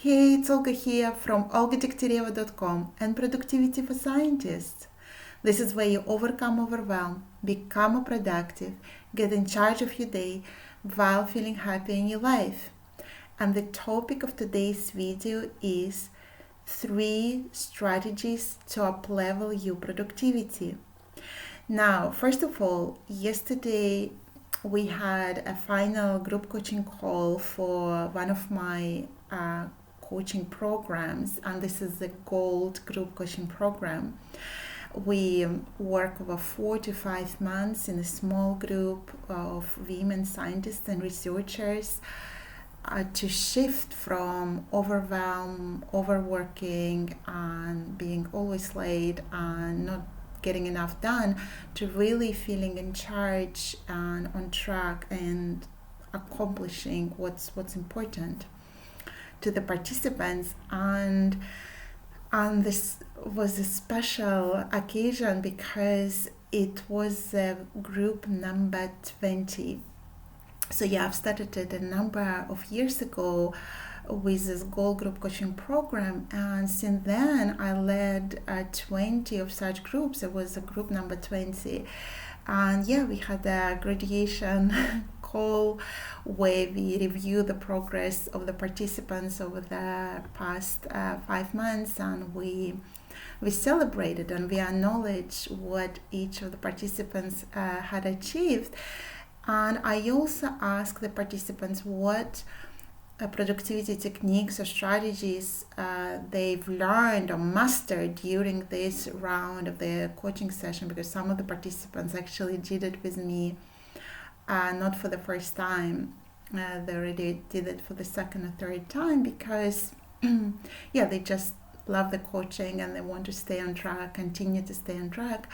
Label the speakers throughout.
Speaker 1: Hey, it's Olga here from olgadegtyaryeva.com and Productivity for Scientists. This is where you overcome overwhelm, become more productive, get in charge of your day while feeling happy in your life. And the topic of today's video is 3 strategies to uplevel your productivity. Now, first of all, yesterday we had a final group coaching call for one of my coaching programs, and this is the Gold Group coaching program. We work over 4 to 5 months in a small group of women scientists and researchers to shift from overwhelm, overworking, and being always late and not getting enough done to really feeling in charge and on track and accomplishing what's important to the participants. And this was a special occasion because it was group number 20. So yeah, I've started it a number of years ago with this Gold Group coaching program, and since then I led 20 of such groups. It was a group number 20, and yeah, we had a graduation call where we review the progress of the participants over the past 5 months, and we celebrated and we acknowledged what each of the participants had achieved. And I also asked the participants what productivity techniques or strategies they've learned or mastered during this round of the coaching session, because some of the participants actually did it with me not for the first time. They already did it for the second or third time because yeah, they just love the coaching and they want to stay on track, continue to stay on track.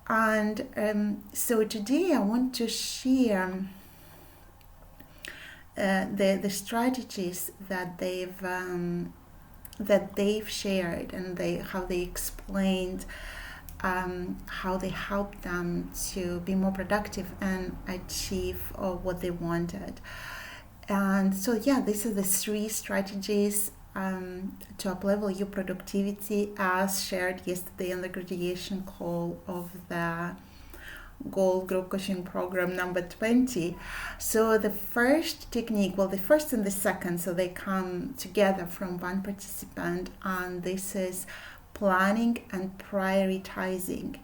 Speaker 1: And so today I want to share the strategies that they've shared, and how they explained how they helped them to be more productive and achieve what they wanted. And so yeah, these are the 3 strategies to uplevel your productivity as shared yesterday on the graduation call of the Gold Group Coaching Program number 20. So the first technique, the first and the second, so they come together from one participant, and this is planning and prioritizing.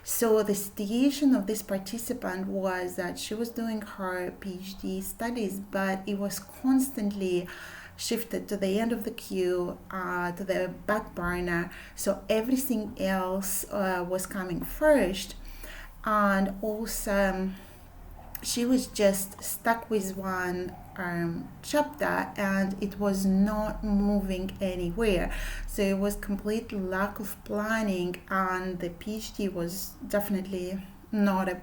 Speaker 1: So the situation of this participant was that she was doing her PhD studies, but it was constantly shifted to the end of the queue, to the back burner. So everything else was coming first. And also she was just stuck with one chapter, and it was not moving anywhere. So it was complete lack of planning, and the PhD was definitely not a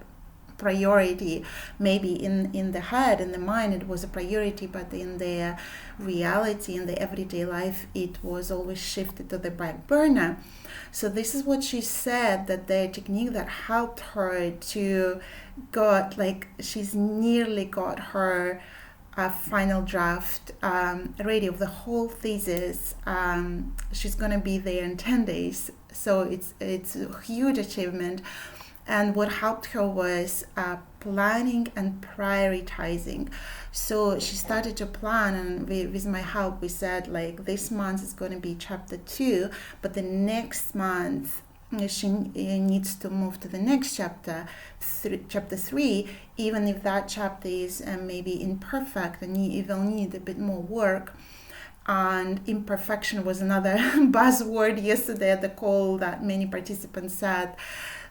Speaker 1: priority. Maybe in the head, in the mind, it was a priority, but in the reality, in the everyday life, it was always shifted to the back burner. So this is what she said, that the technique that helped her to she's nearly got her final draft ready of the whole thesis. She's gonna be there in 10 days, so it's a huge achievement. And what helped her was planning and prioritizing. So she started to plan, and with my help, we said, this month is going to be chapter 2, but the next month she needs to move to the next chapter 3, even if that chapter is maybe imperfect and it will need a bit more work. And imperfection was another buzzword yesterday at the call that many participants said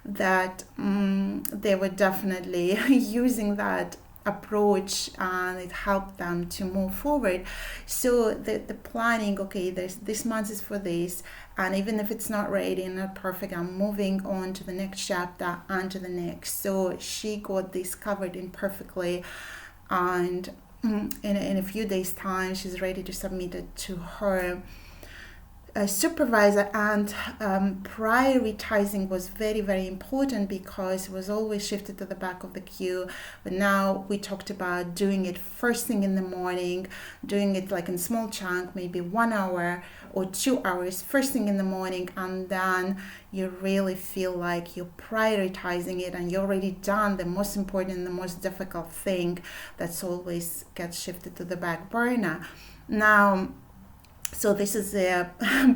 Speaker 1: that they were definitely using that approach, and it helped them to move forward. So the planning, okay, this month is for this, and even if it's not ready and not perfect, I'm moving on to the next chapter and to the next. So she got this covered in perfectly, and in a few days time she's ready to submit it to her supervisor, and prioritizing was very, very important because it was always shifted to the back of the queue. But now we talked about doing it first thing in the morning, doing it like in small chunk, maybe 1 hour or 2 hours first thing in the morning, and then you really feel like you're prioritizing it and you're already done the most important and the most difficult thing that's always gets shifted to the back burner. Now, so this is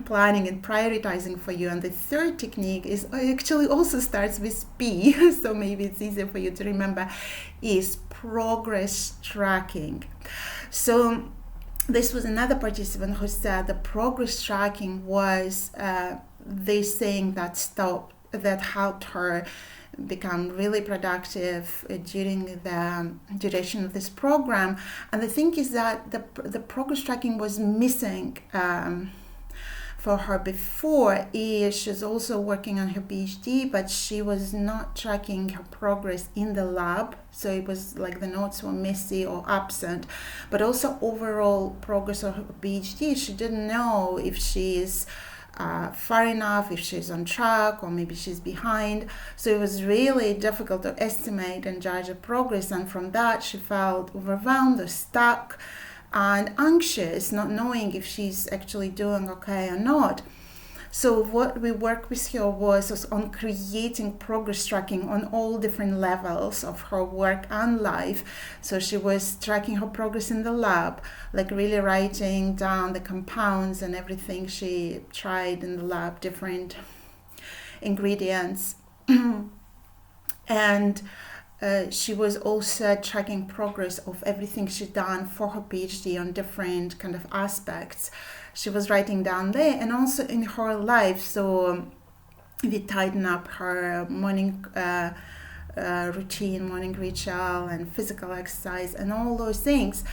Speaker 1: planning and prioritizing for you. And the third technique is actually also starts with P, so maybe it's easier for you to remember, is progress tracking. So this was another participant who said the progress tracking was this thing that helped her become really productive during the duration of this program. And the thing is that the progress tracking was missing for her before. She's also working on her PhD, but she was not tracking her progress in the lab, so it was like the notes were messy or absent. But also overall progress of her PhD, she didn't know if she's far enough, if she's on track, or maybe she's behind. So it was really difficult to estimate and judge the progress, and from that she felt overwhelmed or stuck and anxious, not knowing if she's actually doing okay or not. So what we worked with her was on creating progress tracking on all different levels of her work and life. So she was tracking her progress in the lab, like really writing down the compounds and everything she tried in the lab, different ingredients. And she was also tracking progress of everything she'd done for her PhD on different kind of aspects. She was writing down there, and also in her life. So we tighten up her morning routine, morning ritual, and physical exercise, and all those things.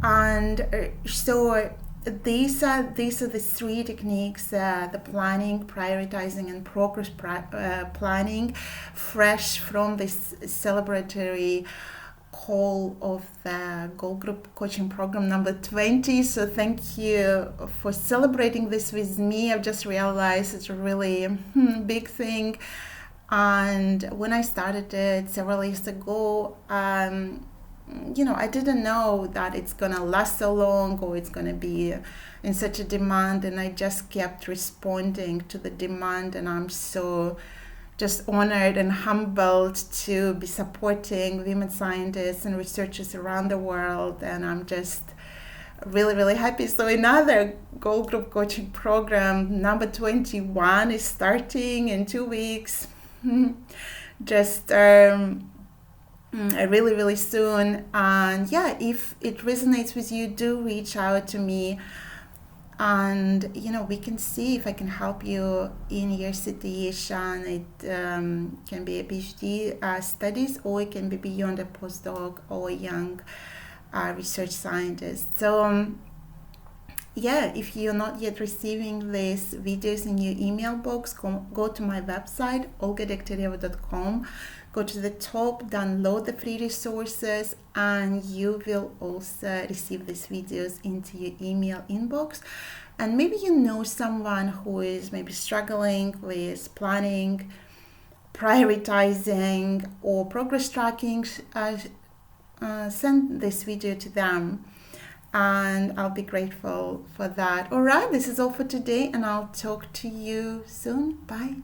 Speaker 1: And so these are the three techniques: the planning, prioritizing, and progress planning, fresh from this celebratory call of the Gold Group coaching program number 20. So thank you for celebrating this with me. I've just realized it's a really big thing. And when I started it several years ago, I didn't know that it's gonna last so long or it's gonna be in such a demand, and I just kept responding to the demand, and I'm so just honored and humbled to be supporting women scientists and researchers around the world, and I'm just really, really happy. So another Gold Group coaching program number 21 is starting in 2 weeks. Just really, really soon. And yeah, if it resonates with you, do reach out to me, and we can see if I can help you in your situation. It can be a PhD studies, or it can be beyond a postdoc or a young research scientist. So if you're not yet receiving these videos in your email box, go to my website, olgadektereva.com. Go to the top, download the free resources, and you will also receive these videos into your email inbox. And maybe you know someone who is maybe struggling with planning, prioritizing, or progress tracking. Send this video to them, and I'll be grateful for that. All right, this is all for today, and I'll talk to you soon. Bye.